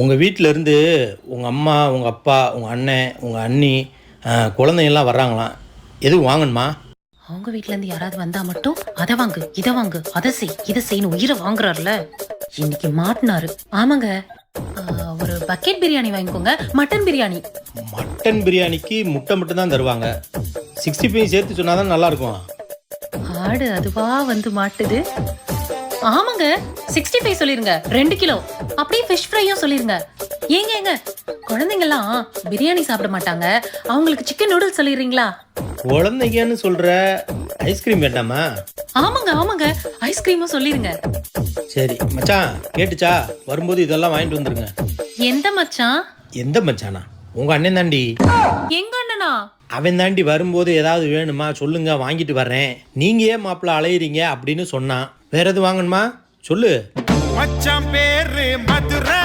உங்கள் வீட்டிலேருந்து உங்கள் அம்மா உங்கள் அப்பா உங்கள் அண்ணன் உங்கள் அண்ணி குழந்தைங்கள்லாம் வர்றாங்களாம். எதுவும் வாங்கணுமா? அவங்க வீட்ல இருந்து யாராவது வந்தா மட்டும் அதை வாங்கு இதை வாங்கு அதை செய் இதை செய்யணும் உயிரை வாங்குறாருல. இன்னைக்கு மாட்டினாரு. ஆமாங்க, ஒரு பக்கெட் பிரியாணி வாங்கிக்கோங்க. மட்டன் பிரியாணி. மட்டன் பிரியாணிக்கு முட்டை மட்டும் தான் தருவாங்க. 65 சேர்த்து சொன்னால் தான் நல்லாயிருக்கும். ஆடு அதுவா வந்து மாட்டுது. ஆமாங்க, 65 சொல்லிருங்க, 2 கிலோ. அப்படியே ஃபிஷ் ஃப்ரையும் சொல்லிருங்க. ஏங்க குழந்தைங்கலாம் பிரியாணி சாப்பிட மாட்டாங்க, அவங்களுக்கு சிக்கன் நூடுல்ஸ் சொல்லிடுறீங்களா? குழந்தைங்கன்னு சொல்கிற, ஐஸ்கிரீம் வேண்டாமா? ஆமாங்க ஐஸ்கிரீமும் சொல்லிருங்க. சரி மச்சான், கேட்டுச்சா? வரும்போது இதெல்லாம் வாங்கிட்டு வந்துருங்க. எந்த மச்சான்? எந்த மச்சானா? உங்கள் அண்ணன் தாண்டி. எங்க அண்ணனா? அவன் தாண்டி வரும்போது ஏதாவது வேணுமா சொல்லுங்க, வாங்கிட்டு வர்றேன். நீங்கள் ஏன் மாப்பிள்ள அலையிறீங்க அப்படின்னு சொன்னான். வேற எதுவும் வாங்கணுமா சொல்லு. மச்சான் பேரு மதுரை.